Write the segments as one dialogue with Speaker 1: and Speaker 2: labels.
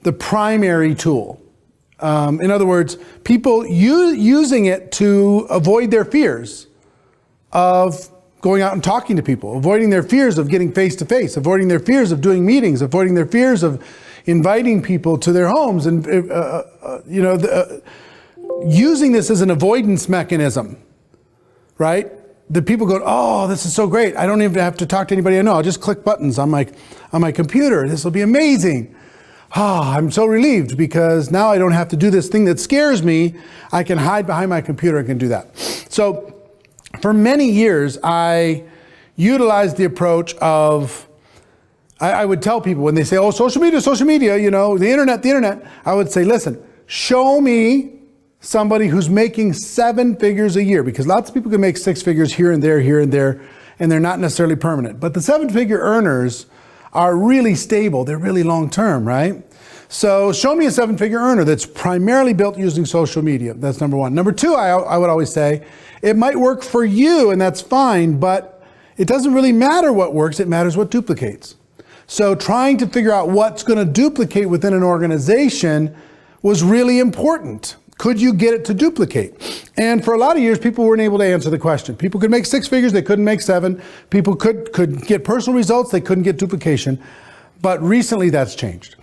Speaker 1: the primary tool. In other words, people using it to avoid their fears of going out and talking to people, avoiding their fears of getting face-to-face, avoiding their fears of doing meetings, avoiding their fears of inviting people to their homes, and using this as an avoidance mechanism, right? The people go, oh, this is so great. I don't even have to talk to anybody I know. I'll just click buttons on my computer. This will be amazing. I'm so relieved because now I don't have to do this thing that scares me. I can hide behind my computer and can do that. So for many years, I utilized the approach of, I would tell people when they say, oh, social media, the internet, I would say, listen, show me somebody who's making 7 figures a year, because lots of people can make 6 figures here and there, and they're not necessarily permanent. But the 7-figure earners are really stable. They're really long-term, right? So show me a 7-figure earner that's primarily built using social media. That's number one. Number two, I would always say, it might work for you and that's fine, but it doesn't really matter what works. It matters what duplicates. So trying to figure out what's going to duplicate within an organization was really important. Could you get it to duplicate? And for a lot of years, people weren't able to answer the question. People could make 6 figures, they couldn't make 7. People could get personal results, they couldn't get duplication. But recently that's changed.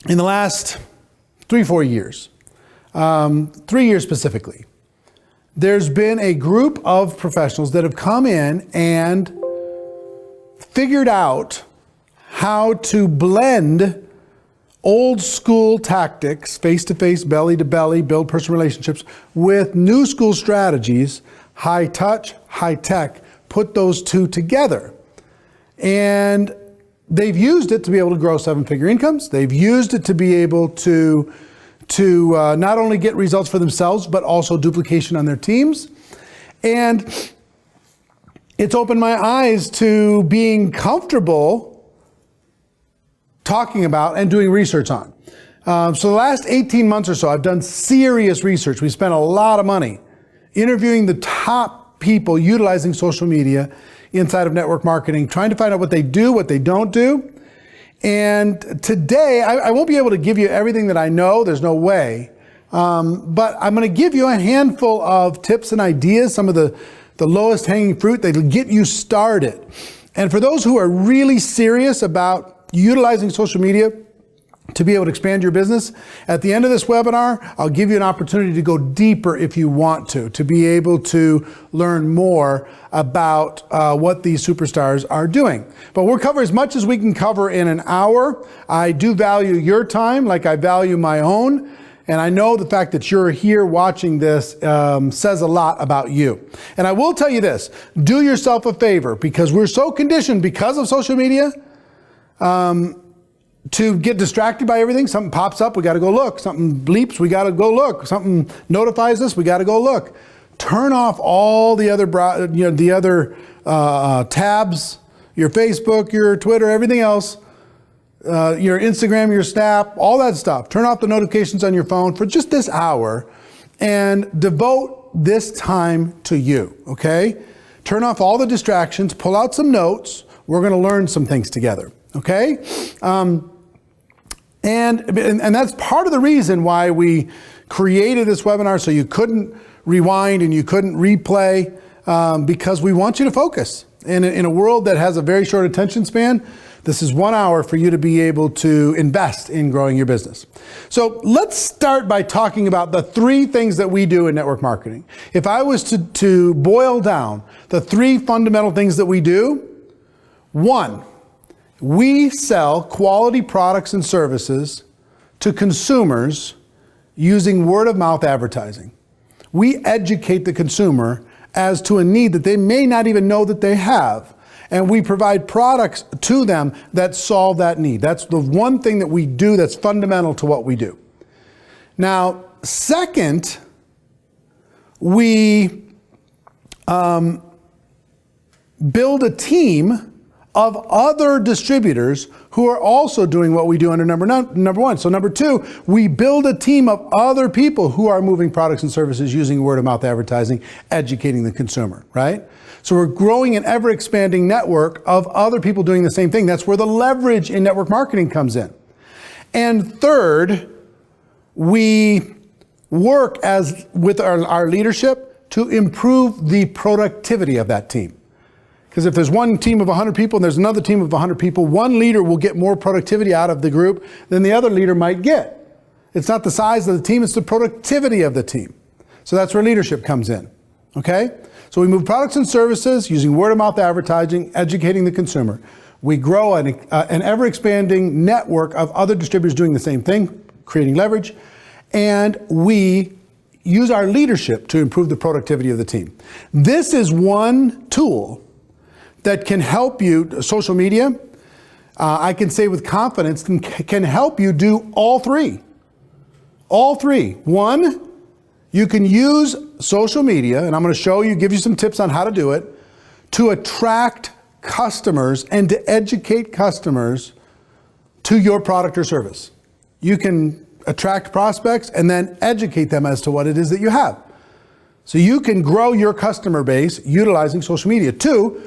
Speaker 1: In the last 3-4 years, 3 years specifically, there's been a group of professionals that have come in and figured out how to blend old school tactics, face-to-face, belly-to-belly, build personal relationships, with new school strategies, high touch, high tech, put those two together. And they've used it to be able to grow 7-figure incomes. They've used it to be able to not only get results for themselves, but also duplication on their teams. And it's opened my eyes to being comfortable talking about and doing research on. So the last 18 months or so, I've done serious research. We spent a lot of money interviewing the top people utilizing social media inside of network marketing, trying to find out what they do, what they don't do. And today, I won't be able to give you everything that I know. There's no way. But I'm going to give you a handful of tips and ideas, some of the lowest hanging fruit that'll get you started. And for those who are really serious about utilizing social media to be able to expand your business, at the end of this webinar, I'll give you an opportunity to go deeper if you want to be able to learn more about what these superstars are doing. But we'll cover as much as we can cover in an hour. I do value your time like I value my own. And I know the fact that you're here watching this says a lot about you. And I will tell you this, do yourself a favor, because we're so conditioned because of social media to get distracted by everything. Something pops up, we got to go look. Something bleeps, we got to go look. Something notifies us, we got to go look. Turn off all the other, tabs, your Facebook, your Twitter, everything else, your Instagram, your Snap, all that stuff. Turn off the notifications on your phone for just this hour and devote this time to you, okay? Turn off all the distractions, pull out some notes. We're going to learn some things together. Okay? And that's part of the reason why we created this webinar, so you couldn't rewind and you couldn't replay, because we want you to focus. In a world that has a very short attention span, this is 1 hour for you to be able to invest in growing your business. So let's start by talking about the 3 things that we do in network marketing. If I was to boil down the 3 fundamental things that we do, 1, we sell quality products and services to consumers using word-of-mouth advertising. We educate the consumer as to a need that they may not even know that they have. And we provide products to them that solve that need. That's the one thing that we do that's fundamental to what we do. Now, second, we build a team of other distributors who are also doing what we do under number 1. So number 2, we build a team of other people who are moving products and services using word-of-mouth advertising, educating the consumer, right? So we're growing an ever-expanding network of other people doing the same thing. That's where the leverage in network marketing comes in. And third, we work with our leadership to improve the productivity of that team. Because if there's one team of 100 people and there's another team of 100 people, one leader will get more productivity out of the group than the other leader might get. It's not the size of the team, it's the productivity of the team. So that's where leadership comes in, okay? So we move products and services using word-of-mouth advertising, educating the consumer. We grow an ever-expanding network of other distributors doing the same thing, creating leverage, and we use our leadership to improve the productivity of the team. This is one tool that can help you, social media, I can say with confidence, can help you do all three. All three. One, you can use social media, and I'm going to show you, give you some tips on how to do it, to attract customers and to educate customers to your product or service. You can attract prospects and then educate them as to what it is that you have. So you can grow your customer base utilizing social media. Two,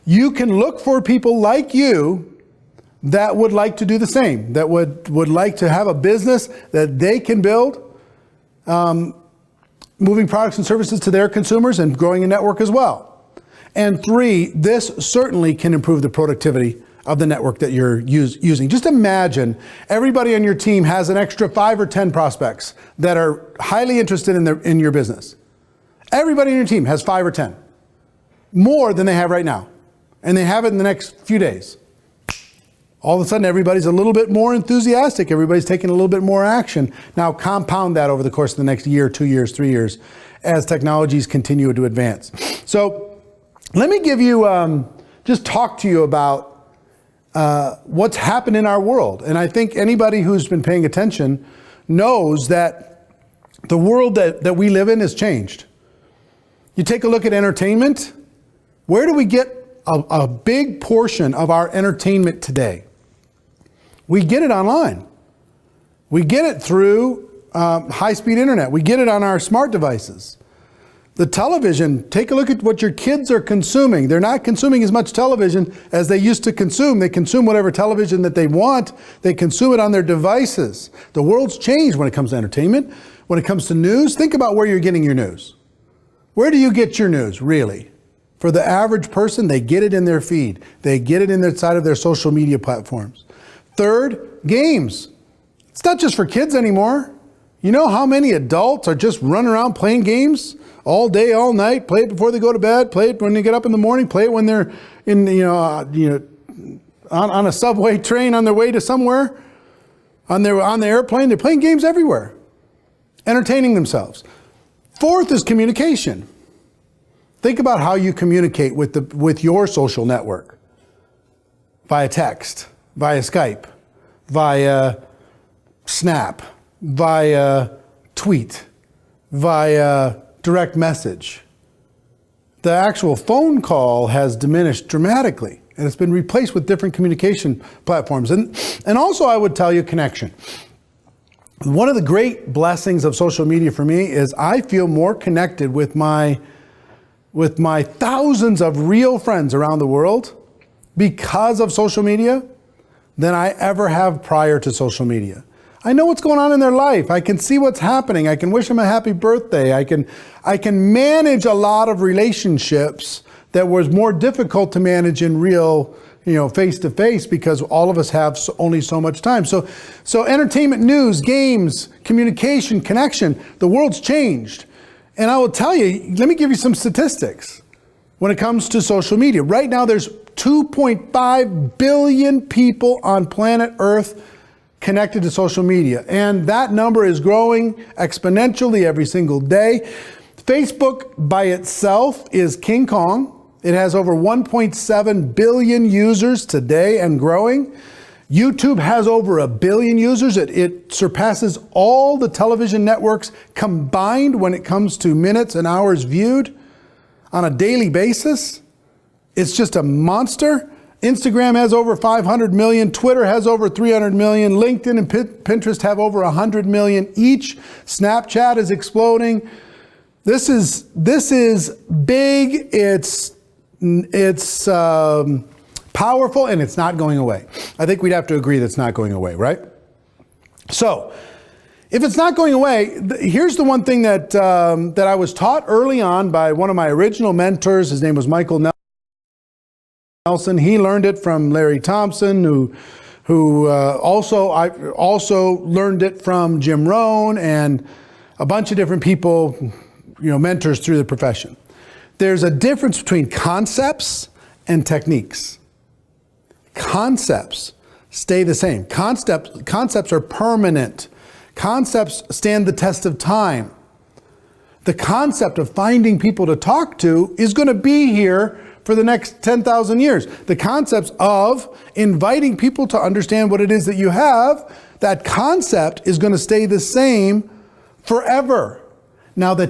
Speaker 1: you can look for people like you that would like to do the same, that would like to have a business that they can build, moving products and services to their consumers and growing a network as well. And three, this certainly can improve the productivity of the network that you're using. Just imagine everybody on your team has an extra 5 or 10 prospects that are highly interested in your business. Everybody on your team has 5 or 10, more than they have right now. And they have it in the next few days. All of a sudden, everybody's a little bit more enthusiastic. Everybody's taking a little bit more action. Now, compound that over the course of the next year, 2 years, 3 years, as technologies continue to advance. So, let me give you, just talk to you about what's happened in our world. And I think anybody who's been paying attention knows that the world that we live in has changed. You take a look at entertainment. Where do we get a big portion of our entertainment today? We get it online. We get it through high-speed internet. We get it on our smart devices. The television, take a look at what your kids are consuming. They're not consuming as much television as they used to consume. They consume whatever television that they want. They consume it on their devices. The world's changed when it comes to entertainment. When it comes to news, think about where you're getting your news. Where do you get your news, really? For the average person, they get it in their feed. They get it inside of their social media platforms. Third, games. It's not just for kids anymore. You know how many adults are just running around playing games all day, all night? Play it before they go to bed. Play it when they get up in the morning. Play it when they're on a subway train on their way to somewhere. On the airplane, they're playing games everywhere, entertaining themselves. Fourth is communication. Think about how you communicate with your social network. Via text, via Skype, via Snap, via tweet, via direct message. The actual phone call has diminished dramatically, and it's been replaced with different communication platforms. And also I would tell you connection. One of the great blessings of social media for me is I feel more connected with my thousands of real friends around the world because of social media than I ever have prior to social media. I know what's going on in their life. I can see what's happening. I can wish them a happy birthday. I can manage a lot of relationships that was more difficult to manage in real, face to face, because all of us have only so much time. So entertainment, news, games, communication, connection, the world's changed. And I will tell you, let me give you some statistics when it comes to social media. Right now, there's 2.5 billion people on planet Earth connected to social media. And that number is growing exponentially every single day. Facebook by itself is King Kong. It has over 1.7 billion users today and growing. YouTube has over 1 billion users. It surpasses all the television networks combined when it comes to minutes and hours viewed on a daily basis. It's just a monster. Instagram has over 500 million. Twitter has over 300 million. LinkedIn and Pinterest have over 100 million each. Snapchat is exploding. This is big. It's powerful, and it's not going away. I think we'd have to agree that it's not going away, right? So, if it's not going away, here's the one thing that I was taught early on by one of my original mentors. His name was Michael Nelson. He learned it from Larry Thompson, who I also learned it from Jim Rohn and a bunch of different people, mentors through the profession. There's a difference between concepts and techniques. Concepts stay the same. Concepts are permanent. Concepts stand the test of time. The concept of finding people to talk to is going to be here for the next 10,000 years. The concepts of inviting people to understand what it is that you have, that concept is going to stay the same forever. Now the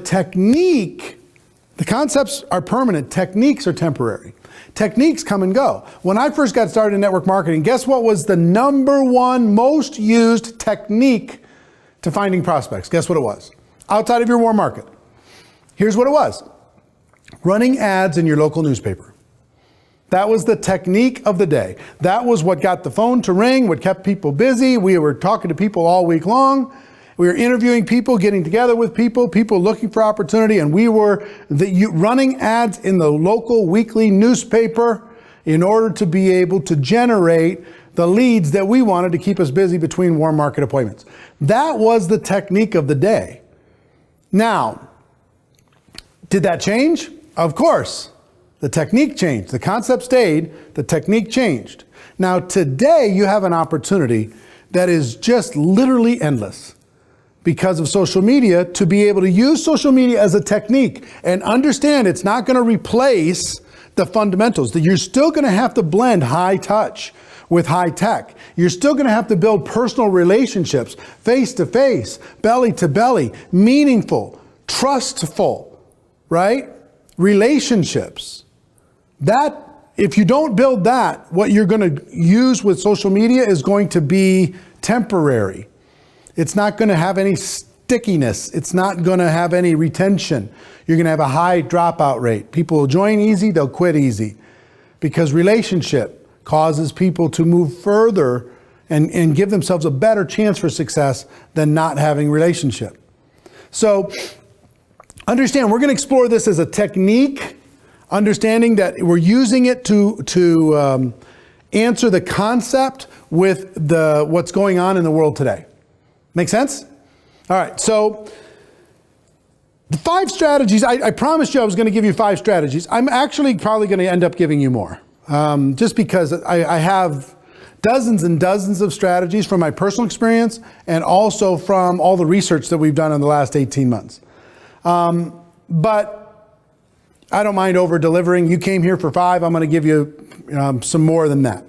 Speaker 1: concepts are permanent, techniques are temporary. Techniques come and go. When I first got started in network marketing, guess what was the number one most used technique to finding prospects? Guess what it was? Outside of your warm market. Here's what it was. Running ads in your local newspaper. That was the technique of the day. That was what got the phone to ring, what kept people busy. We were talking to people all week long. We were interviewing people, getting together with people looking for opportunity, and we were running ads in the local weekly newspaper in order to be able to generate the leads that we wanted to keep us busy between warm market appointments. That was the technique of the day. Now, did that change? Of course. The technique changed. The concept stayed. The technique changed. Now, today you have an opportunity that is just literally endless because of social media, to be able to use social media as a technique and understand it's not going to replace the fundamentals, that you're still going to have to blend high touch with high tech. You're still going to have to build personal relationships, face to face, belly to belly, meaningful, trustful, right? Relationships. That, if you don't build that, what you're going to use with social media is going to be temporary. It's not going to have any stickiness. It's not going to have any retention. You're going to have a high dropout rate. People will join easy, they'll quit easy, because relationship causes people to move further and give themselves a better chance for success than not having relationship. So understand, we're going to explore this as a technique, understanding that we're using it to answer the concept with what's going on in the world today. Make sense? All right, so the 5 strategies, I promised you I was going to give you 5 strategies. I'm actually probably going to end up giving you more, just because I have dozens and dozens of strategies from my personal experience and also from all the research that we've done in the last 18 months. But I don't mind over-delivering. You came here for 5. I'm going to give you some more than that.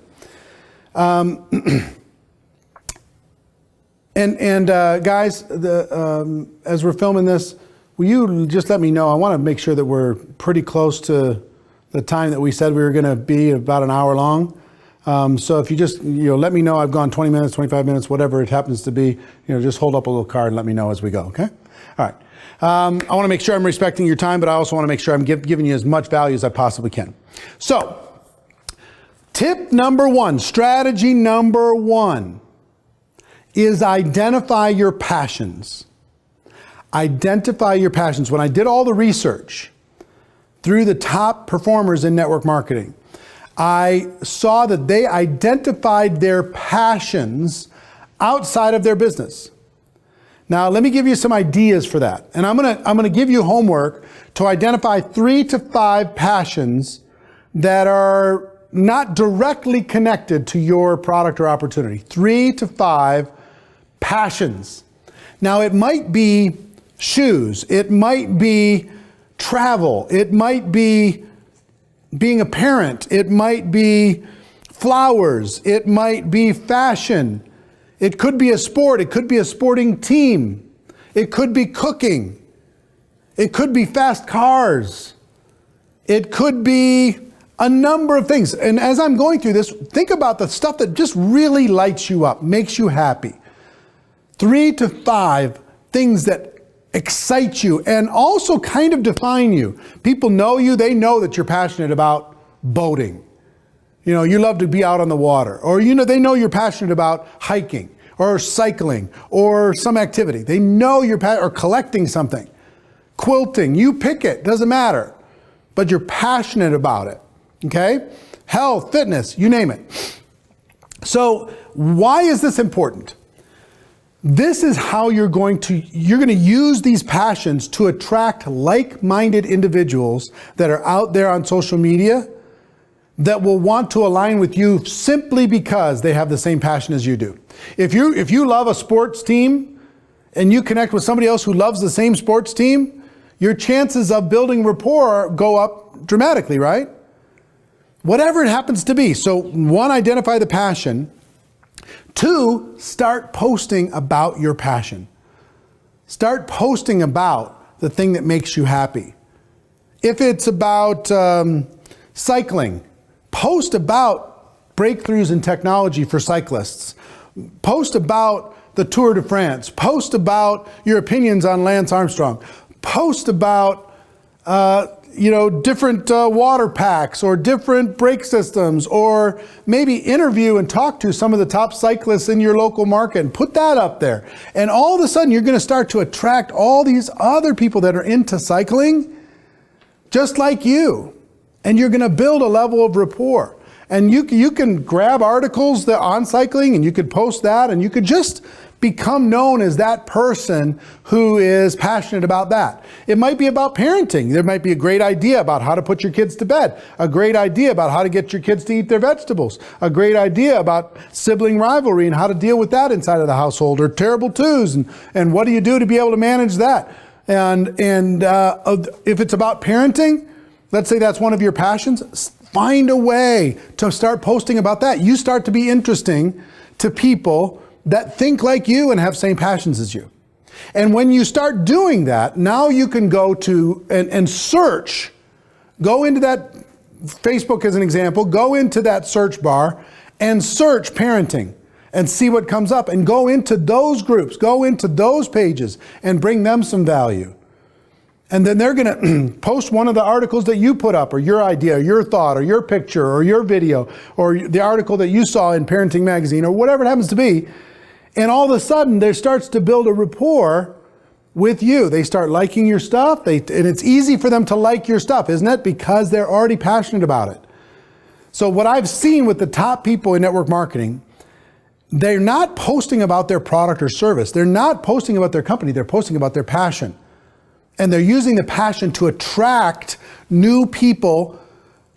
Speaker 1: Guys, as we're filming this, will you just let me know? I want to make sure that we're pretty close to the time that we said we were going to be, about an hour long. So if you just let me know, I've gone 20 minutes, 25 minutes, whatever it happens to be. Just hold up a little card and let me know as we go. Okay. All right. I want to make sure I'm respecting your time, but I also want to make sure I'm giving you as much value as I possibly can. So, tip number 1, strategy number 1. Is identify your passions. Identify your passions. When I did all the research through the top performers in network marketing, I saw that they identified their passions outside of their business. Now, let me give you some ideas for that. And I'm gonna give you homework to identify 3 to 5 passions that are not directly connected to your product or opportunity. 3 to 5 passions. Now, it might be shoes, it might be travel, it might be being a parent, it might be flowers, it might be fashion, it could be a sport, it could be a sporting team, it could be cooking, it could be fast cars, it could be a number of things. And as I'm going through this, think about the stuff that just really lights you up, makes you happy. 3 to 5 things that excite you and also kind of define you. People know you, they know that you're passionate about boating. You love to be out on the water. Or they know you're passionate about hiking. or cycling or some activity. They know you're or collecting something, quilting, you pick it, doesn't matter, but you're passionate about it, okay? Health, fitness, you name it. So why is this important? This is how you're going to use these passions to attract like-minded individuals that are out there on social media that will want to align with you simply because they have the same passion as you do. If you love a sports team and you connect with somebody else who loves the same sports team, your chances of building rapport go up dramatically, right? Whatever it happens to be. So one, identify the passion. Two, start posting about your passion. Start posting about the thing that makes you happy. If it's about cycling, post about breakthroughs in technology for cyclists. Post about the Tour de France. Post about your opinions on Lance Armstrong. Post about different water packs or different brake systems, or maybe interview and talk to some of the top cyclists in your local market and put that up there. And all of a sudden you're going to start to attract all these other people that are into cycling just like you. And you're going to build a level of rapport. And you can grab articles that on cycling and you could post that, and you could just become known as that person who is passionate about that. It might be about parenting. There might be a great idea about how to put your kids to bed, a great idea about how to get your kids to eat their vegetables, a great idea about sibling rivalry and how to deal with that inside of the household, or terrible twos, and what do you do to be able to manage that? And if it's about parenting, let's say that's one of your passions, find a way to start posting about that. You start to be interesting to people that think like you and have same passions as you. And when you start doing that, now you can go to and search, go into that, Facebook as an example, go into that search bar and search parenting and see what comes up, and go into those groups, go into those pages and bring them some value. And then they're going to post one of the articles that you put up, or your idea, or your thought, or your picture, or your video, or the article that you saw in Parenting Magazine, or whatever it happens to be. And all of a sudden, there starts to build a rapport with you. They start liking your stuff, and it's easy for them to like your stuff, isn't it? Because they're already passionate about it. So what I've seen with the top people in network marketing, they're not posting about their product or service. They're not posting about their company. They're posting about their passion. And they're using the passion to attract new people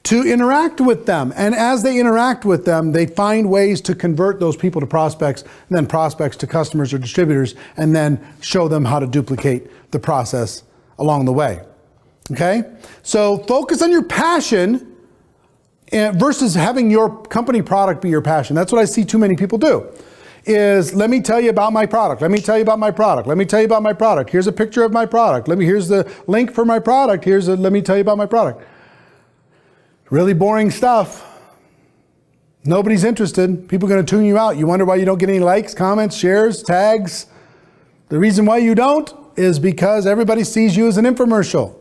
Speaker 1: to interact with them. And as they interact with them, they find ways to convert those people to prospects, and then prospects to customers or distributors, and then show them how to duplicate the process along the way. Okay? So focus on your passion versus having your company product be your passion. That's what I see too many people do. Is let me tell you about my product. Let me tell you about my product. Let me tell you about my product. Here's a picture of my product. Here's the link for my product. Let me tell you about my product. Really boring stuff. Nobody's interested. People are going to tune you out. You wonder why you don't get any likes, comments, shares, tags. The reason why you don't is because everybody sees you as an infomercial.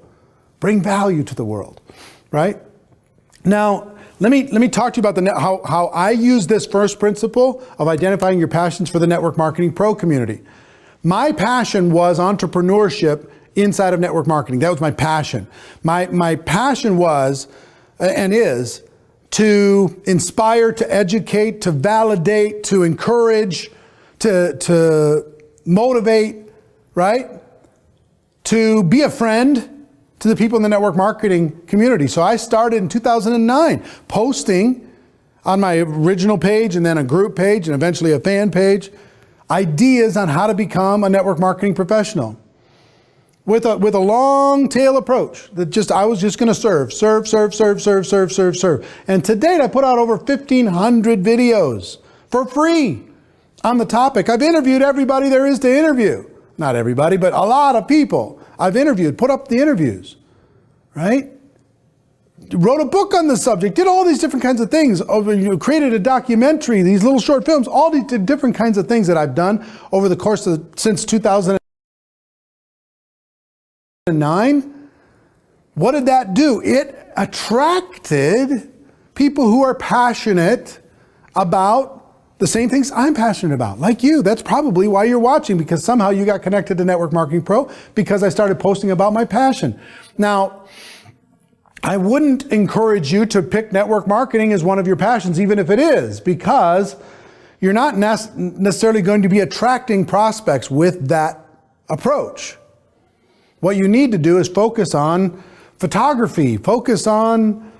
Speaker 1: Bring value to the world, right? Now, let me talk to you about how I use this first principle of identifying your passions for the Network Marketing Pro community. My passion was entrepreneurship inside of network marketing. That was my passion. My passion was and is to inspire, to educate, to validate, to encourage, to motivate, right? To be a friend to the people in the network marketing community. So I started in 2009 posting on my original page, and then a group page, and eventually a fan page, ideas on how to become a network marketing professional with a long tail approach that I was just going to serve. And to date, I put out over 1,500 videos for free on the topic. I've interviewed everybody there is to interview. Not everybody, but a lot of people I've interviewed, put up the interviews, right? Wrote a book on the subject, did all these different kinds of things, created a documentary, these little short films, all these different kinds of things that I've done over the course of since 2009. What did that do? It attracted people who are passionate about the same things I'm passionate about, like you. That's probably why you're watching, because somehow you got connected to Network Marketing Pro because I started posting about my passion. Now, I wouldn't encourage you to pick network marketing as one of your passions, even if it is, because you're not necessarily going to be attracting prospects with that approach. What you need to do is focus on photography, focus on,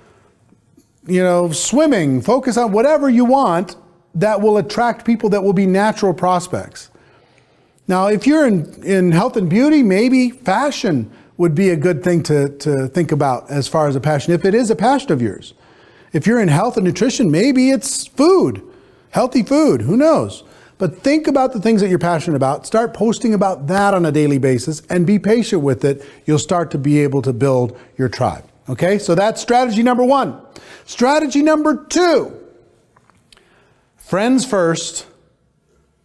Speaker 1: swimming, focus on whatever you want that will attract people that will be natural prospects. Now, if you're in health and beauty, maybe fashion would be a good thing to think about as far as a passion, if it is a passion of yours. If you're in health and nutrition, maybe it's food, healthy food, who knows? But think about the things that you're passionate about. Start posting about that on a daily basis and be patient with it. You'll start to be able to build your tribe. Okay, so that's strategy number 1. Strategy number 2, friends first,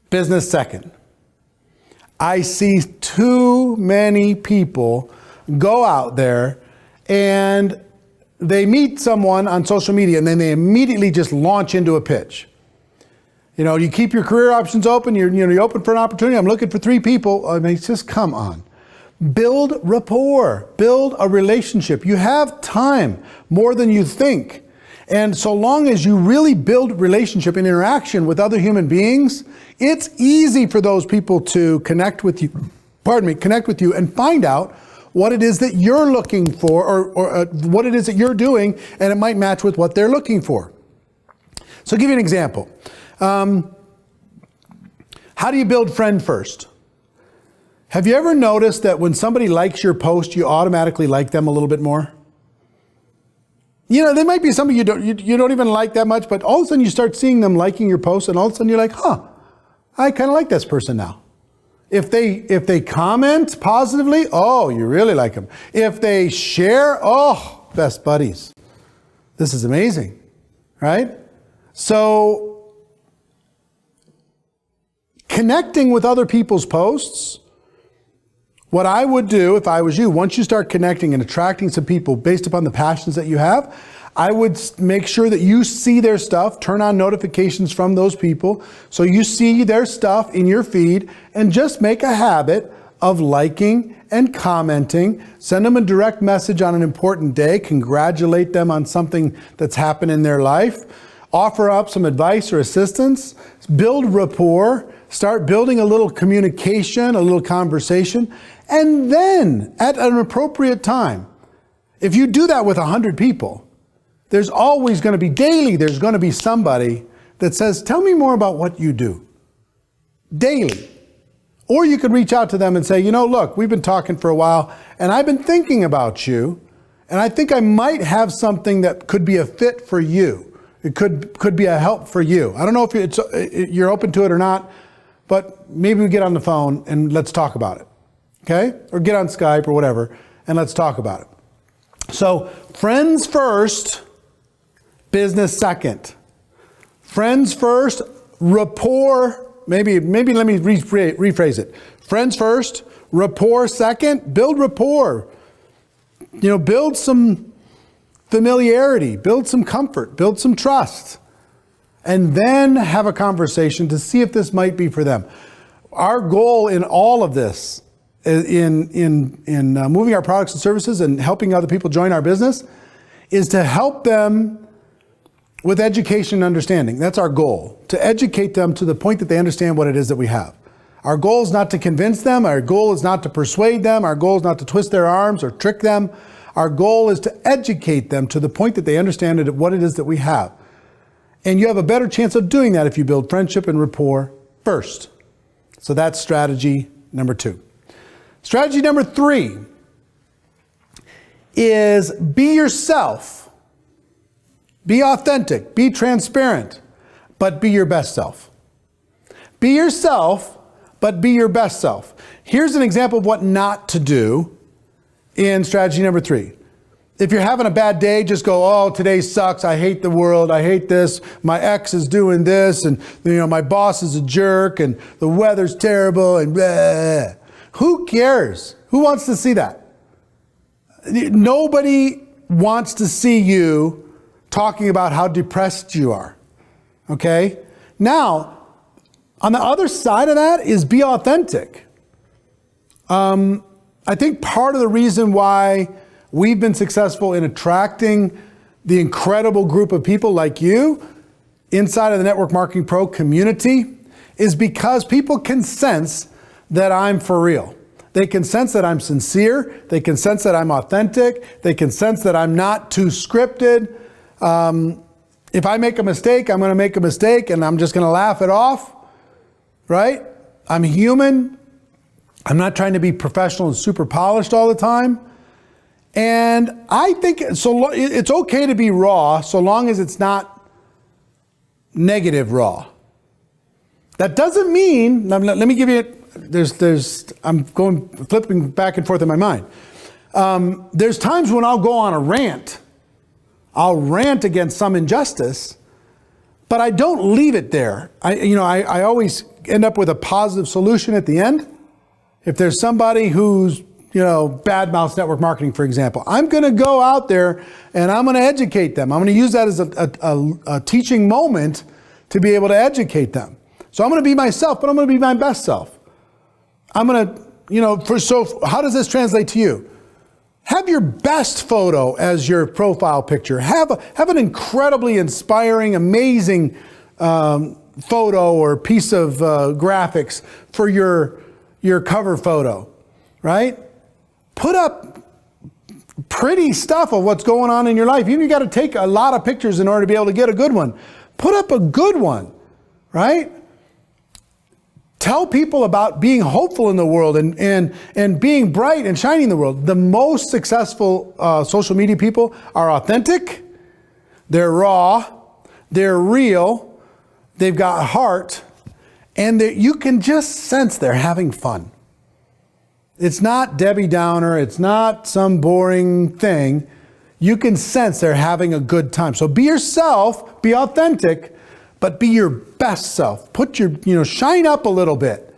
Speaker 1: business second. I see too many people go out there and they meet someone on social media and then they immediately just launch into a pitch. You keep your career options open, you're open for an opportunity. I'm looking for 3 people. I mean, it's just, come on. Build rapport, build a relationship. You have time, more than you think. And so long as you really build relationship and interaction with other human beings, it's easy for those people to connect with you and find out what it is that you're looking for or what it is that you're doing, and it might match with what they're looking for. So I'll give you an example. How do you build friend first? Have you ever noticed that when somebody likes your post, you automatically like them a little bit more? There might be somebody you don't even like that much, but all of a sudden you start seeing them liking your post, and all of a sudden you're like, I kind of like this person now. If they comment positively, oh, you really like them. If they share, oh, best buddies. This is amazing, right? So connecting with other people's posts, what I would do if I was you, once you start connecting and attracting some people based upon the passions that you have, I would make sure that you see their stuff, turn on notifications from those people so you see their stuff in your feed, and just make a habit of liking and commenting. Send them a direct message on an important day, congratulate them on something that's happened in their life, offer up some advice or assistance, build rapport, start building a little communication, a little conversation, and then at an appropriate time, if you do that with 100 people, there's always going to be there's going to be somebody that says, tell me more about what you do. Daily. Or you could reach out to them and say, look, we've been talking for a while and I've been thinking about you, and I think I might have something that could be a fit for you. It could be a help for you. I don't know if you're open to it or not, but maybe we get on the phone and let's talk about it. Okay? Or get on Skype or whatever and let's talk about it. So friends first, business second. Friends first, rapport, maybe let me rephrase it. Friends first, rapport second, build rapport. Build some familiarity, build some comfort, build some trust, and then have a conversation to see if this might be for them. Our goal in all of this, in moving our products and services and helping other people join our business, is to help them with education and understanding. That's our goal, to educate them to the point that they understand what it is that we have. Our goal is not to convince them. Our goal is not to persuade them. Our goal is not to twist their arms or trick them. Our goal is to educate them to the point that they understand what it is that we have. And you have a better chance of doing that if you build friendship and rapport first. So that's strategy number 2. Strategy number 3 is be yourself. Be authentic, be transparent, but be your best self. Be yourself, but be your best self. Here's an example of what not to do in strategy number 3. If you're having a bad day, just go, oh, today sucks. I hate the world. I hate this. My ex is doing this. And my boss is a jerk. And the weather's terrible. And bleh. Who cares? Who wants to see that? Nobody wants to see you talking about how depressed you are. Okay? Now, on the other side of that is be authentic. I think part of the reason why we've been successful in attracting the incredible group of people like you inside of the Network Marketing Pro community is because people can sense that I'm for real. They can sense that I'm sincere. They can sense that I'm authentic. They can sense that I'm not too scripted. If I make a mistake, I'm going to make a mistake and I'm just going to laugh it off, right? I'm human. I'm not trying to be professional and super polished all the time. And I think so. It's okay to be raw so long as it's not negative raw. That doesn't mean, let me give you, I'm flipping back and forth in my mind. There's times when I'll go on a rant. I'll rant against some injustice, but I don't leave it there. I always end up with a positive solution at the end. If there's somebody who's, badmouths network marketing, for example, I'm going to go out there and I'm going to educate them. I'm going to use that as a teaching moment to be able to educate them. So I'm going to be myself, but I'm going to be my best self. I'm going to, so how does this translate to you? Have your best photo as your profile picture. Have an incredibly inspiring, amazing photo or piece of graphics for your cover photo, right? Put up pretty stuff of what's going on in your life. You got to take a lot of pictures in order to be able to get a good one. Put up a good one, right? Tell people about being hopeful in the world and being bright and shining in the world. The most successful social media people are authentic, they're raw, they're real, they've got heart, and you can just sense they're having fun. It's not Debbie Downer, it's not some boring thing. You can sense they're having a good time. So be yourself, be authentic, but be your best self. Put your, shine up a little bit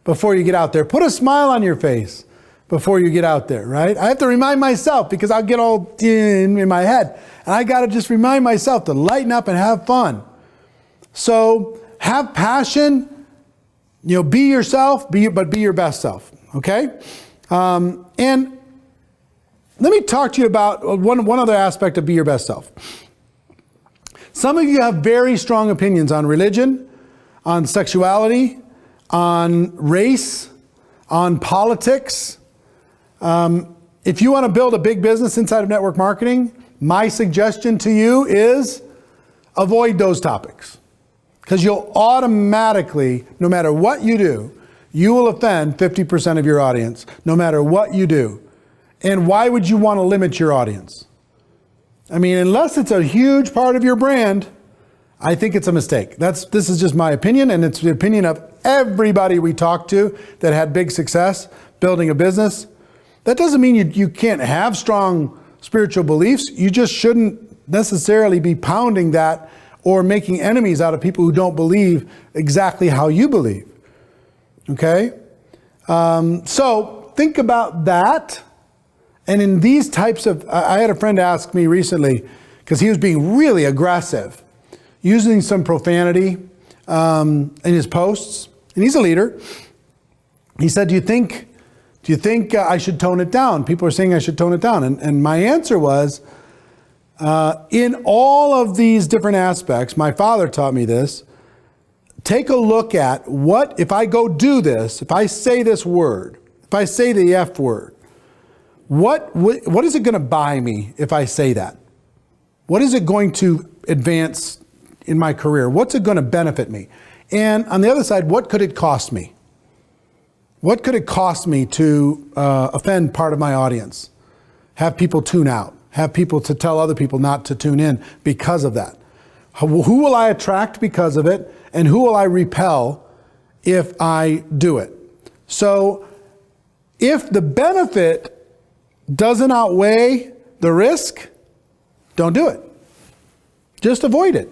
Speaker 1: before you get out there. Put a smile on your face before you get out there, right? I have to remind myself because I'll get all in my head. And I got to just remind myself to lighten up and have fun. So have passion, be yourself, but be your best self, okay? And let me talk to you about one other aspect of be your best self. Some of you have very strong opinions on religion, on sexuality, on race, on politics. If you want to build a big business inside of network marketing, my suggestion to you is avoid those topics. Because you'll automatically, no matter what you do, you will offend 50% of your audience, no matter what you do. And why would you want to limit your audience? I mean, unless it's a huge part of your brand, I think it's a mistake. This is just my opinion, and it's the opinion of everybody we talked to that had big success building a business. That doesn't mean you can't have strong spiritual beliefs. You just shouldn't necessarily be pounding that or making enemies out of people who don't believe exactly how you believe. Okay? So think about that. And in these types of, I had a friend ask me recently, because he was being really aggressive, using some profanity in his posts, and he's a leader. He said, do you think I should tone it down? People are saying I should tone it down. And my answer was, in all of these different aspects, my father taught me this, take a look at if I go do this, if I say this word, if I say the F word, what is it going to buy me if I say that? What is it going to advance in my career? What's it going to benefit me? And on the other side, what could it cost me? What could it cost me to offend part of my audience? Have people tune out? Have people to tell other people not to tune in because of that? Who will I attract because of it? And who will I repel if I do it? So if the benefit doesn't outweigh the risk, don't do it. Just avoid it.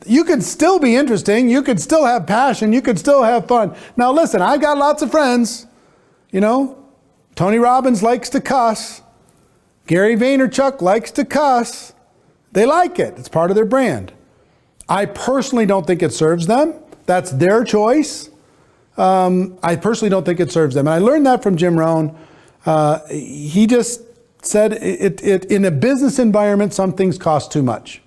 Speaker 1: You could still be interesting. You could still have passion. You could still have fun. Now listen, I've got lots of friends. Tony Robbins likes to cuss. Gary Vaynerchuk likes to cuss. They like it. It's part of their brand. I personally don't think it serves them. That's their choice. I personally don't think it serves them. And I learned that from Jim Rohn. He just said in a business environment, some things cost too much.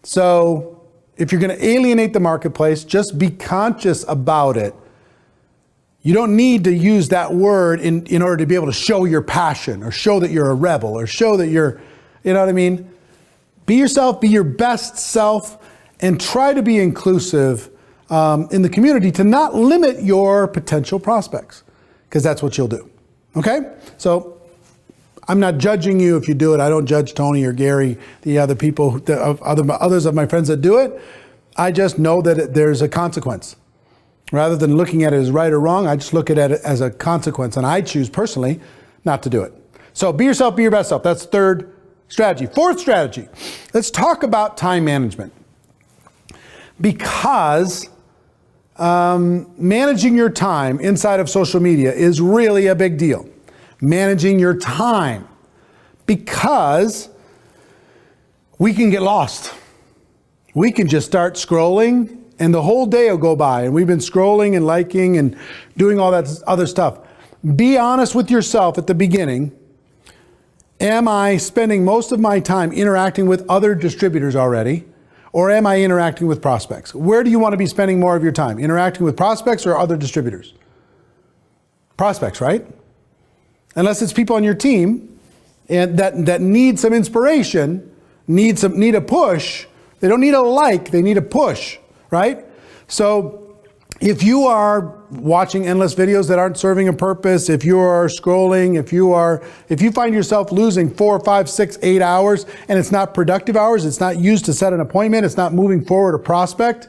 Speaker 1: So if you're going to alienate the marketplace, just be conscious about it. You don't need to use that word in order to be able to show your passion or show that you're a rebel or show that you're, you know what I mean? Be yourself, be your best self, and try to be inclusive in the community to not limit your potential prospects, because that's what you'll do. Okay? So I'm not judging you if you do it. I don't judge Tony or Gary, the other people, others of my friends that do it. I just know that there's a consequence. Rather than looking at it as right or wrong, I just look at it as a consequence, and I choose personally not to do it. So be yourself, be your best self. That's third strategy. Fourth strategy, let's talk about time management. Because managing your time inside of social media is really a big deal. Managing your time, because we can get lost. We can just start scrolling and the whole day will go by and we've been scrolling and liking and doing all that other stuff. Be honest with yourself at the beginning. Am I spending most of my time interacting with other distributors already? Or am I interacting with prospects? Where do you want to be spending more of your time? Interacting with prospects or other distributors? Prospects, right? Unless it's people on your team and that need some inspiration, need a push. They don't need a like, they need a push, right? So if you are watching endless videos that aren't serving a purpose, if you are scrolling, if you find yourself losing 4, 5, 6, 8 hours and it's not productive hours, it's not used to set an appointment, it's not moving forward a prospect,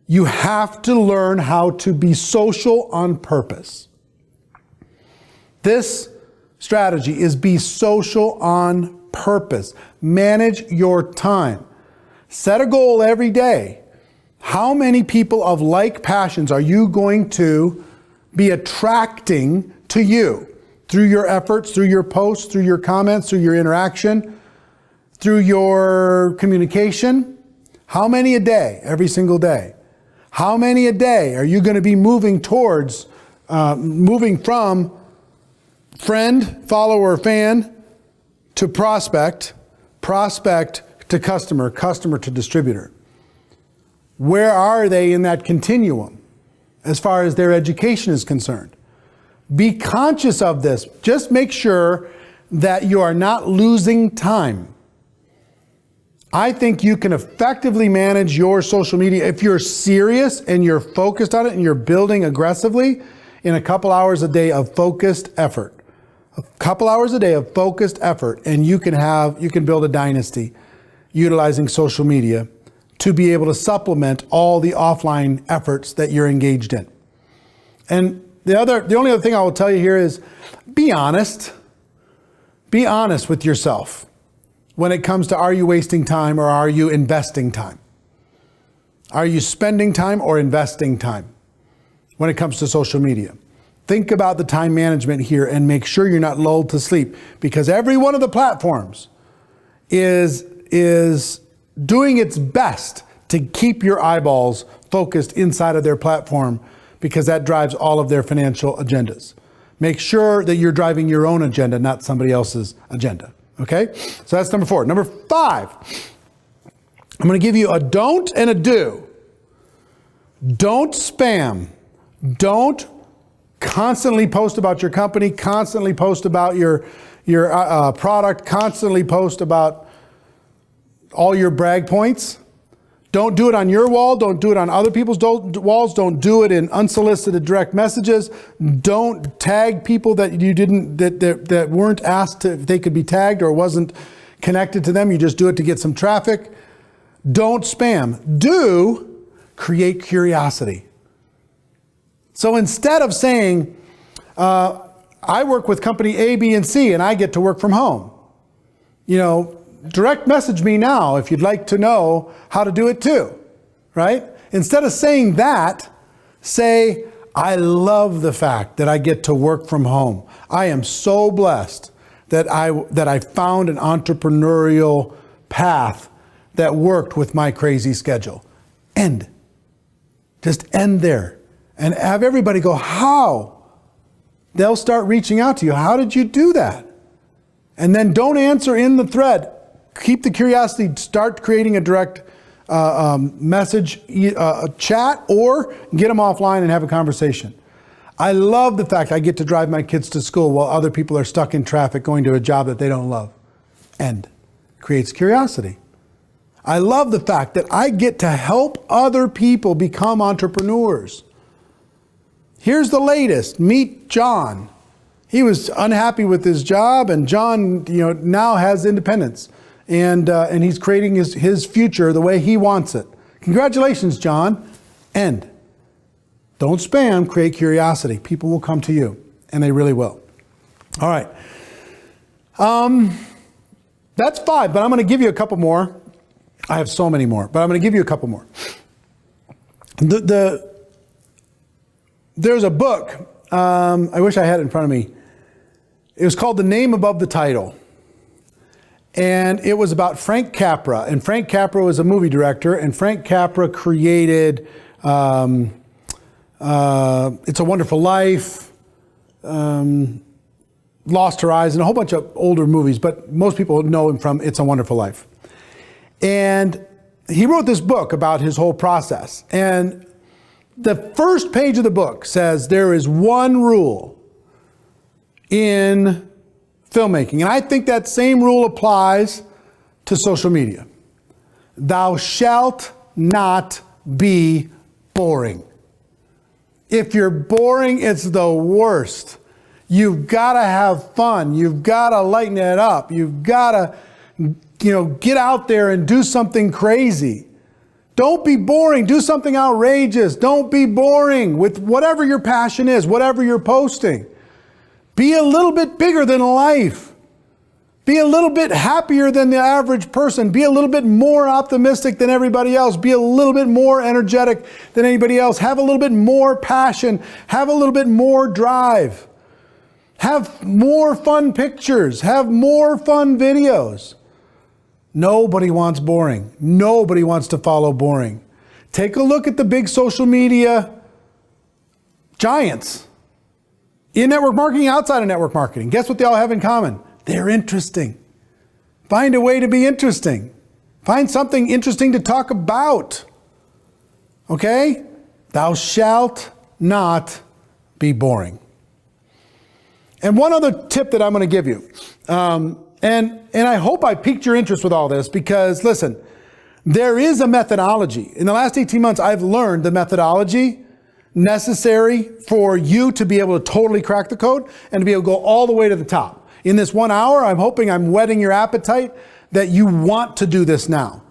Speaker 1: you have to learn how to be social on purpose. This strategy is be social on purpose. Manage your time. Set a goal every day. How many people of like passions are you going to be attracting to you through your efforts, through your posts, through your comments, through your interaction, through your communication? How many a day, every single day? How many a day are you going to be moving towards, moving from friend, follower, fan to prospect, prospect to customer, customer to distributor? Where are they in that continuum as far as their education is concerned? Be conscious of this. Just make sure that you are not losing time. I think you can effectively manage your social media if you're serious and you're focused on it and you're building aggressively in a couple hours a day of focused effort. A couple hours a day of focused effort, and you can build a dynasty utilizing social media to be able to supplement all the offline efforts that you're engaged in. And the only other thing I will tell you here is be honest. Be honest with yourself when it comes to, are you wasting time or are you investing time? Are you spending time or investing time when it comes to social media? Think about the time management here and make sure you're not lulled to sleep, because every one of the platforms is doing its best to keep your eyeballs focused inside of their platform, because that drives all of their financial agendas. Make sure that you're driving your own agenda, not somebody else's agenda. Okay? So that's number 4. Number 5, I'm going to give you a don't and a do. Don't spam. Don't constantly post about your company, constantly post about your product, constantly post about all your brag points. Don't do it on your wall. Don't do it on other people's walls. Don't do it in unsolicited direct messages. Don't tag people that you didn't, that weren't asked if they could be tagged or wasn't connected to them. You just do it to get some traffic. Don't spam. Do create curiosity. So instead of saying, I work with company A, B, and C, and I get to work from home, direct message me now if you'd like to know how to do it too, right? Instead of saying that, say, I love the fact that I get to work from home. I am so blessed that I found an entrepreneurial path that worked with my crazy schedule. End. Just end there. And have everybody go, how? They'll start reaching out to you. How did you do that? And then don't answer in the thread. Keep the curiosity. Start creating a direct message, chat, or get them offline and have a conversation. I love the fact I get to drive my kids to school while other people are stuck in traffic going to a job that they don't love. End. Creates curiosity. I love the fact that I get to help other people become entrepreneurs. Here's the latest. Meet John. He was unhappy with his job, and John, now has independence, and he's creating his future the way he wants it. Congratulations, John. End. Don't spam. Create curiosity. People will come to you, and they really will. All right. That's 5, but I'm going to give you a couple more. I have so many more, but I'm going to give you a couple more. There's a book. I wish I had it in front of me. It was called The Name Above the Title. And it was about Frank Capra. And Frank Capra was a movie director. And Frank Capra created It's a Wonderful Life, Lost Horizon, a whole bunch of older movies. But most people know him from It's a Wonderful Life. And he wrote this book about his whole process. And the first page of the book says there is one rule in filmmaking. And I think that same rule applies to social media. Thou shalt not be boring. If you're boring, it's the worst. You've got to have fun. You've got to lighten it up. You've got to, get out there and do something crazy. Don't be boring. Do something outrageous. Don't be boring with whatever your passion is, whatever you're posting. Be a little bit bigger than life. Be a little bit happier than the average person. Be a little bit more optimistic than everybody else. Be a little bit more energetic than anybody else. Have a little bit more passion. Have a little bit more drive. Have more fun pictures. Have more fun videos. Nobody wants boring. Nobody wants to follow boring. Take a look at the big social media giants. In network marketing, outside of network marketing. Guess what they all have in common? They're interesting. Find a way to be interesting. Find something interesting to talk about. Okay? Thou shalt not be boring. And one other tip that I'm going to give you. And I hope I piqued your interest with all this because, listen, there is a methodology. In the last 18 months, I've learned the methodology necessary for you to be able to totally crack the code and to be able to go all the way to the top. In this 1 hour, I'm hoping I'm whetting your appetite that you want to do this now.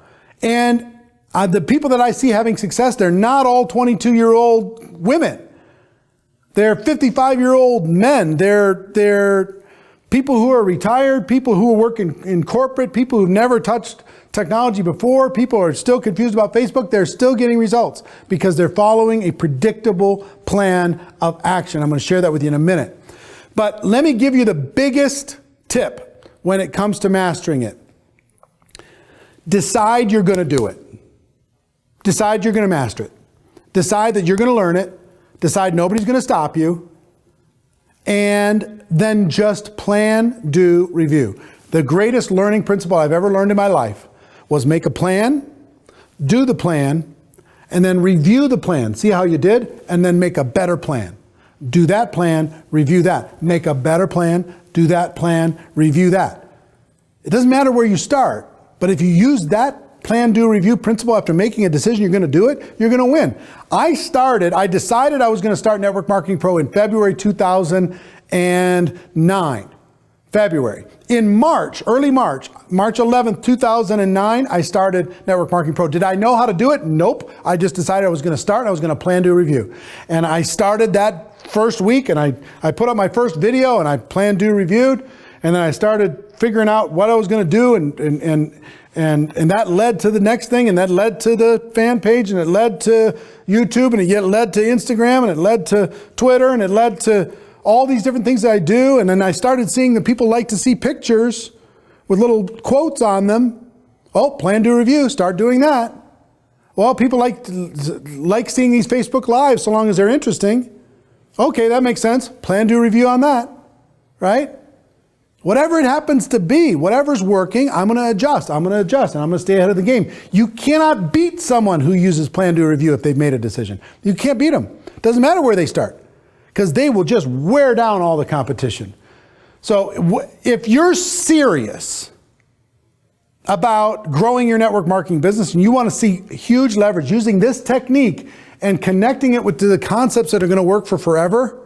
Speaker 1: And the people that I see having success, they're not all 22-year-old women. They're 55-year-old men. They're people who are retired, people who work in corporate, people who've never touched technology before, people are still confused about Facebook. They're still getting results because they're following a predictable plan of action. I'm going to share that with you in a minute. But let me give you the biggest tip when it comes to mastering it. Decide you're going to do it. Decide you're going to master it. Decide that you're going to learn it. Decide nobody's going to stop you. And then just plan, do, review. The greatest learning principle I've ever learned in my life was make a plan, do the plan, and then review the plan. See how you did? And then make a better plan. Do that plan, review that. Make a better plan, do that plan, review that. It doesn't matter where you start, but if you use that plan, do, review principle after making a decision you're going to do it, you're going to win. I decided I was going to start Network Marketing Pro in February 2009. February. In March, early March, March 11th, 2009, I started Network Marketing Pro. Did I know how to do it? Nope. I just decided I was going to start and I was going to plan, do, review. And I started that first week and I put up my first video and I planned, do, reviewed. And then I started figuring out what I was going to do and that led to the next thing, and that led to the fan page, and it led to YouTube, and it led to Instagram, and it led to Twitter, and it led to all these different things that I do. And then I started seeing that people like to see pictures with little quotes on them. Oh, plan, do, review. Start doing that. Well, people like seeing these Facebook Lives so long as they're interesting. Okay, that makes sense. Plan, do, review on that, right? Whatever it happens to be, whatever's working, I'm going to adjust. I'm going to adjust, and I'm going to stay ahead of the game. You cannot beat someone who uses plan, do, review if they've made a decision. You can't beat them. It doesn't matter where they start, because they will just wear down all the competition. So if you're serious about growing your network marketing business and you want to see huge leverage using this technique and connecting it with the concepts that are going to work for forever,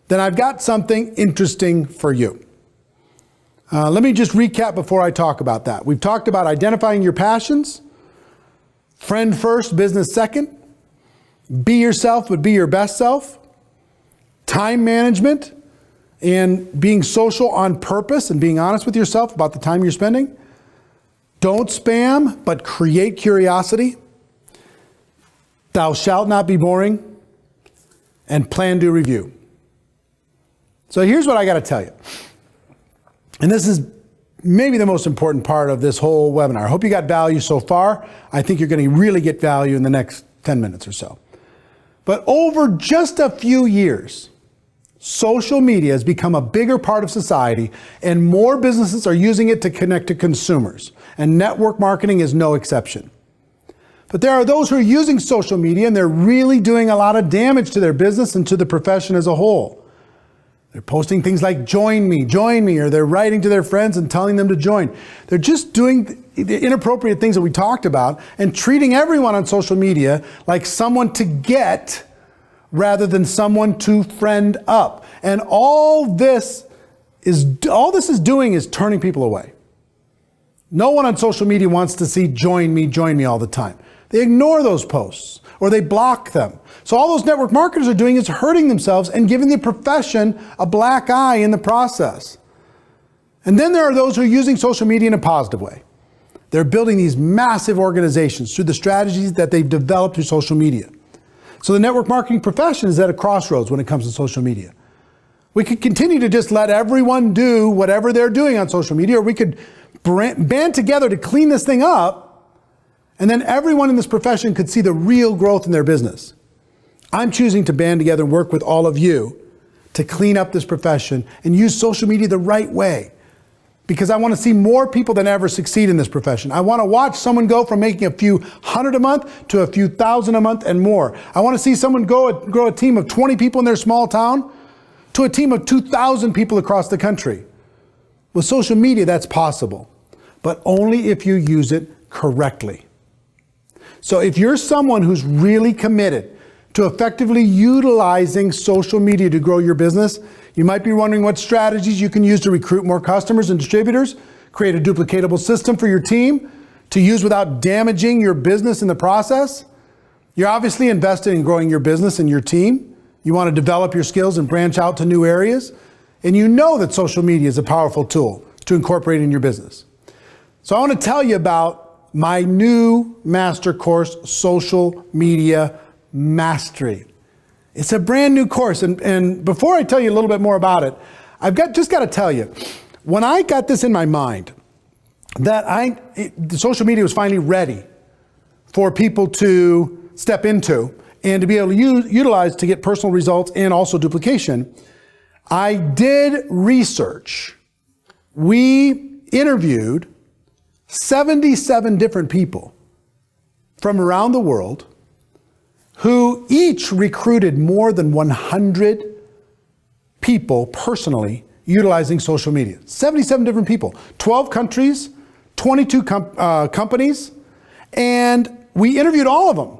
Speaker 1: then I've got something interesting for you. Let me just recap before I talk about that. We've talked about identifying your passions, friend first, business second, be yourself but be your best self, time management, and being social on purpose and being honest with yourself about the time you're spending. Don't spam, but create curiosity. Thou shalt not be boring. And plan, do, review. So here's what I got to tell you. And this is maybe the most important part of this whole webinar. I hope you got value so far. I think you're going to really get value in the next 10 minutes or so. But over just a few years, social media has become a bigger part of society, and more businesses are using it to connect to consumers. And network marketing is no exception. But there are those who are using social media and they're really doing a lot of damage to their business and to the profession as a whole. They're posting things like join me, or they're writing to their friends and telling them to join. They're just doing the inappropriate things that we talked about and treating everyone on social media like someone to get rather than someone to friend up. And all this is doing is turning people away. No one on social media wants to see join me all the time. They ignore those posts or they block them. So all those network marketers are doing is hurting themselves and giving the profession a black eye in the process. And then there are those who are using social media in a positive way. They're building these massive organizations through the strategies that they've developed through social media. So the network marketing profession is at a crossroads when it comes to social media. We could continue to just let everyone do whatever they're doing on social media, or we could band together to clean this thing up, and then everyone in this profession could see the real growth in their business. I'm choosing to band together and work with all of you to clean up this profession and use social media the right way. Because I want to see more people than ever succeed in this profession. I want to watch someone go from making a few hundred a month to a few thousand a month and more. I want to see someone grow a team of 20 people in their small town to a team of 2,000 people across the country. With social media, that's possible, but only if you use it correctly. So if you're someone who's really committed to effectively utilizing social media to grow your business, you might be wondering what strategies you can use to recruit more customers and distributors, create a duplicatable system for your team to use without damaging your business in the process. You're obviously invested in growing your business and your team. You want to develop your skills and branch out to new areas. And you know that social media is a powerful tool to incorporate in your business. So I want to tell you about my new master course, Social Media Mastery. It's a brand new course. And before I tell you a little bit more about it, I've just got to tell you, when I got this in my mind, that the social media was finally ready for people to step into and to be able to utilize to get personal results and also duplication, I did research. We interviewed 77 different people from around the world who each recruited more than 100 people personally utilizing social media. 77 different people, 12 countries, 22 companies, and we interviewed all of them.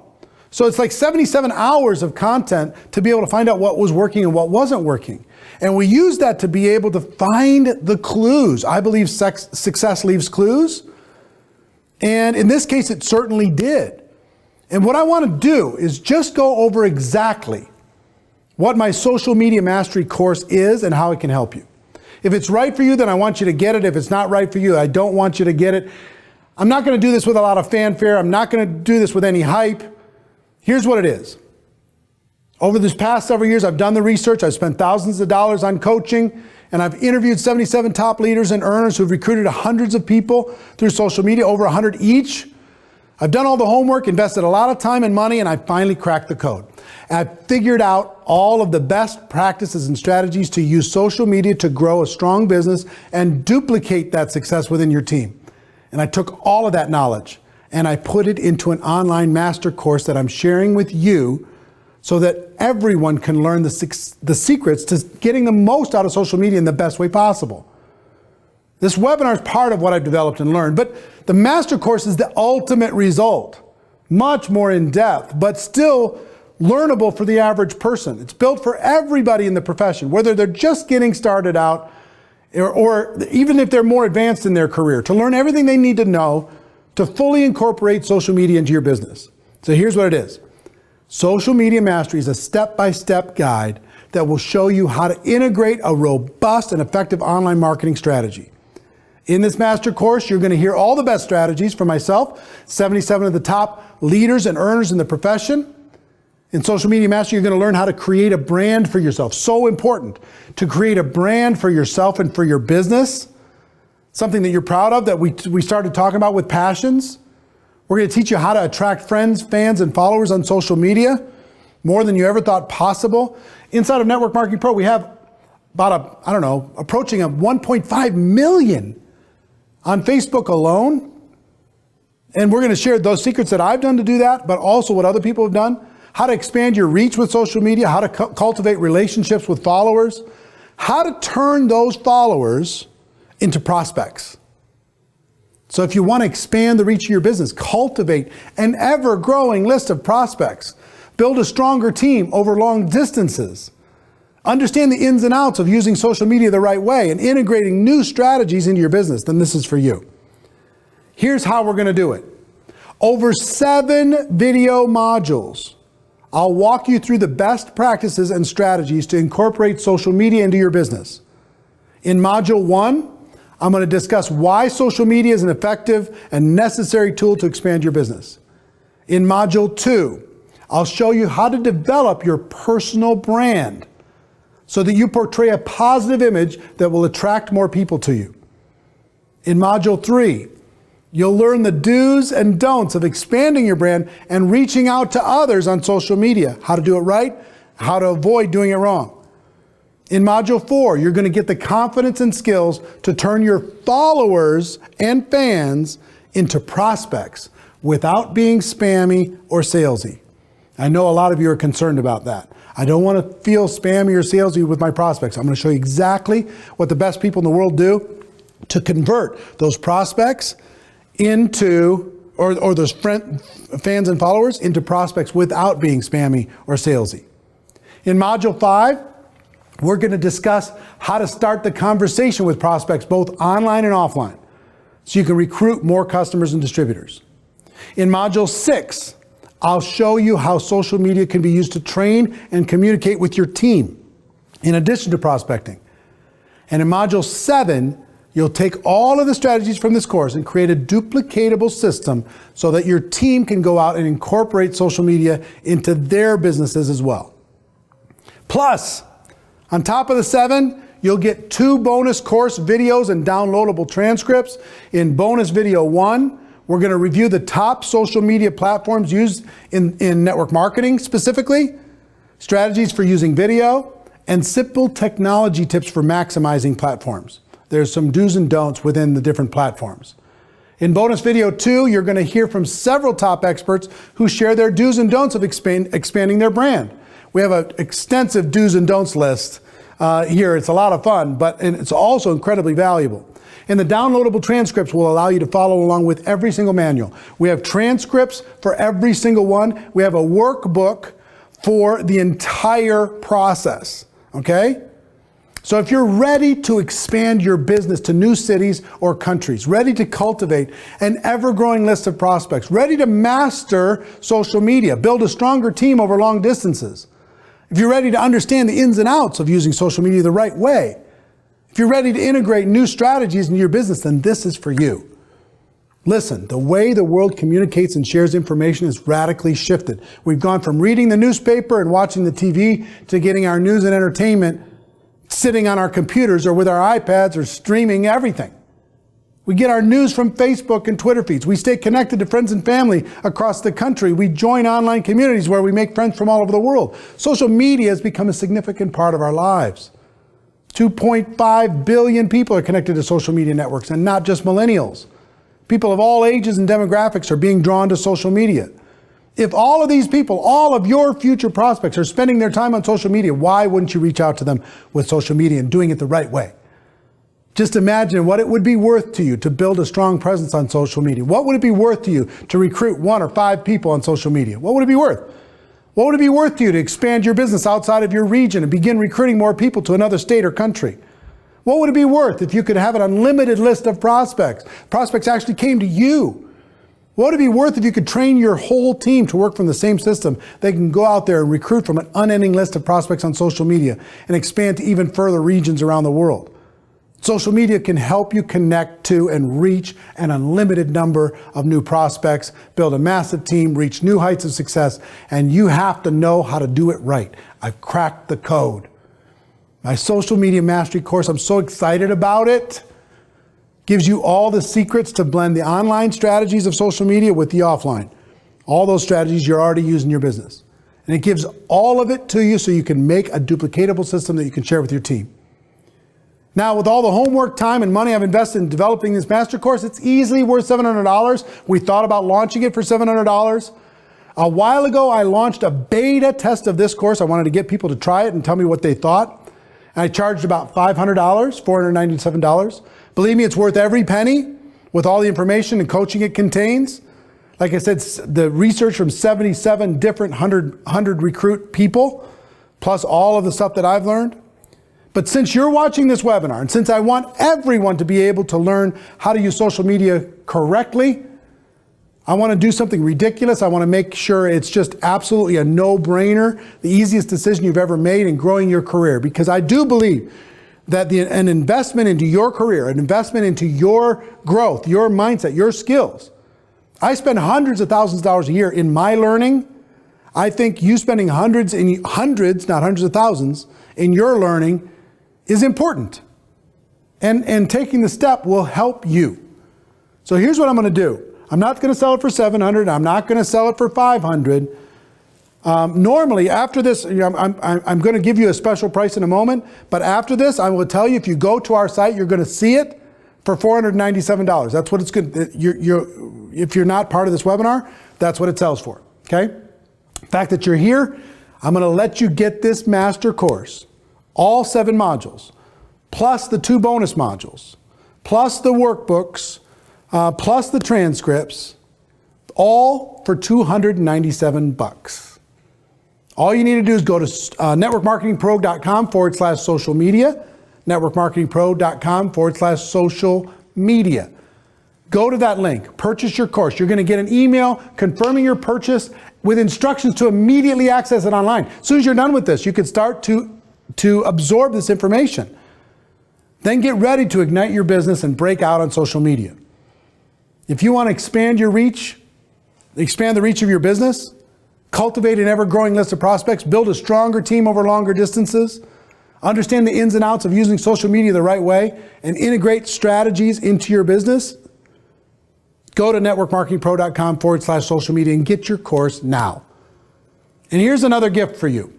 Speaker 1: So it's like 77 hours of content to be able to find out what was working and what wasn't working. And we used that to be able to find the clues. I believe success leaves clues. And in this case, it certainly did. And what I want to do is just go over exactly what my social media mastery course is and how it can help you. If it's right for you, then I want you to get it. If it's not right for you, I don't want you to get it. I'm not going to do this with a lot of fanfare. I'm not going to do this with any hype. Here's what it is. Over this past several years, I've done the research. I've spent thousands of dollars on coaching And I've interviewed 77 top leaders and earners who've recruited hundreds of people through social media, over 100 each. I've done all the homework, invested a lot of time and money, and I finally cracked the code. I've figured out all of the best practices and strategies to use social media to grow a strong business and duplicate that success within your team. And I took all of that knowledge and I put it into an online master course that I'm sharing with you so that everyone can learn the secrets to getting the most out of social media in the best way possible. This webinar is part of what I've developed and learned, but the master course is the ultimate result. Much more in depth, but still learnable for the average person. It's built for everybody in the profession, whether they're just getting started out or even if they're more advanced in their career, to learn everything they need to know to fully incorporate social media into your business. So here's what it is. Social Media Mastery is a step-by-step guide that will show you how to integrate a robust and effective online marketing strategy. In this master course, you're going to hear all the best strategies from myself, 77 of the top leaders and earners in the profession. In Social Media Mastery, you're going to learn how to create a brand for yourself. So important to create a brand for yourself and for your business. Something that you're proud of, that we started talking about with passions. We're going to teach you how to attract friends, fans, and followers on social media, more than you ever thought possible. Inside of Network Marketing Pro, we have about approaching 1.5 million on Facebook alone. And we're going to share those secrets that I've done to do that, but also what other people have done. How to expand your reach with social media, how to cultivate relationships with followers, how to turn those followers into prospects. So if you want to expand the reach of your business, cultivate an ever-growing list of prospects, build a stronger team over long distances, understand the ins and outs of using social media the right way and integrating new strategies into your business, then this is for you. Here's how we're going to do it. Over 7 video modules, I'll walk you through the best practices and strategies to incorporate social media into your business. In Module 1, I'm going to discuss why social media is an effective and necessary tool to expand your business. In Module 2, I'll show you how to develop your personal brand so that you portray a positive image that will attract more people to you. In Module 3, you'll learn the do's and don'ts of expanding your brand and reaching out to others on social media, how to do it right, how to avoid doing it wrong. In Module 4, you're going to get the confidence and skills to turn your followers and fans into prospects without being spammy or salesy. I know a lot of you are concerned about that. I don't want to feel spammy or salesy with my prospects. I'm going to show you exactly what the best people in the world do to convert those prospects into, or those fans and followers into prospects without being spammy or salesy. In Module 5, we're going to discuss how to start the conversation with prospects both online and offline so you can recruit more customers and distributors. In Module 6, I'll show you how social media can be used to train and communicate with your team in addition to prospecting. And in Module 7, you'll take all of the strategies from this course and create a duplicatable system so that your team can go out and incorporate social media into their businesses as well. Plus, on top of the 7, you'll get 2 bonus course videos and downloadable transcripts. In bonus video 1, we're going to review the top social media platforms used in network marketing specifically, strategies for using video, and simple technology tips for maximizing platforms. There's some do's and don'ts within the different platforms. In bonus video 2, you're going to hear from several top experts who share their do's and don'ts of expanding their brand. We have an extensive do's and don'ts list here. It's a lot of fun, but it's also incredibly valuable. And the downloadable transcripts will allow you to follow along with every single manual. We have transcripts for every single one. We have a workbook for the entire process, okay? So if you're ready to expand your business to new cities or countries, ready to cultivate an ever-growing list of prospects, ready to master social media, build a stronger team over long distances, if you're ready to understand the ins and outs of using social media the right way, if you're ready to integrate new strategies into your business, then this is for you. Listen, the way the world communicates and shares information has radically shifted. We've gone from reading the newspaper and watching the TV to getting our news and entertainment sitting on our computers or with our iPads or streaming everything. We get our news from Facebook and Twitter feeds. We stay connected to friends and family across the country. We join online communities where we make friends from all over the world. Social media has become a significant part of our lives. 2.5 billion people are connected to social media networks, and not just millennials. People of all ages and demographics are being drawn to social media. If all of these people, all of your future prospects are spending their time on social media, why wouldn't you reach out to them with social media and doing it the right way? Just imagine what it would be worth to you to build a strong presence on social media. What would it be worth to you to recruit 1 or 5 people on social media? What would it be worth? What would it be worth to you to expand your business outside of your region and begin recruiting more people to another state or country? What would it be worth if you could have an unlimited list of prospects? Prospects actually came to you. What would it be worth if you could train your whole team to work from the same system? They can go out there and recruit from an unending list of prospects on social media and expand to even further regions around the world. Social media can help you connect to and reach an unlimited number of new prospects, build a massive team, reach new heights of success, and you have to know how to do it right. I've cracked the code. My social media mastery course, I'm so excited about it. Gives you all the secrets to blend the online strategies of social media with the offline. All those strategies you're already using in your business. And it gives all of it to you so you can make a duplicatable system that you can share with your team. Now, with all the homework, time, and money I've invested in developing this master course, it's easily worth $700. We thought about launching it for $700. A while ago, I launched a beta test of this course. I wanted to get people to try it and tell me what they thought. And I charged about $500, $497. Believe me, it's worth every penny with all the information and coaching it contains. Like I said, the research from 77 different 100 recruit people, plus all of the stuff that I've learned. But since you're watching this webinar, and since I want everyone to be able to learn how to use social media correctly, I want to do something ridiculous. I want to make sure it's just absolutely a no-brainer, the easiest decision you've ever made in growing your career. Because I do believe that an investment into your career, an investment into your growth, your mindset, your skills. I spend hundreds of thousands of dollars a year in my learning. I think you spending hundreds, not hundreds of thousands, in your learning is important. And taking the step will help you. So here's what I'm going to do. I'm not going to sell it for $700. I'm not going to sell it for $500. Normally, after this, I'm going to give you a special price in a moment. But after this, I will tell you, if you go to our site, you're going to see it for $497. That's what it's good. If you're not part of this webinar, that's what it sells for. Okay? The fact that you're here, I'm going to let you get this master course, all 7 modules, plus the 2 bonus modules, plus the workbooks, plus the transcripts, all for $297. All you need to do is go to networkmarketingpro.com/social media, networkmarketingpro.com/social media. Go to that link, purchase your course. You're going to get an email confirming your purchase with instructions to immediately access it online. As soon as you're done with this, you can start to absorb this information. Then get ready to ignite your business and break out on social media. If you want to expand your reach, expand the reach of your business, cultivate an ever-growing list of prospects, build a stronger team over longer distances, understand the ins and outs of using social media the right way, and integrate strategies into your business, go to networkmarketingpro.com/social media and get your course now. And here's another gift for you.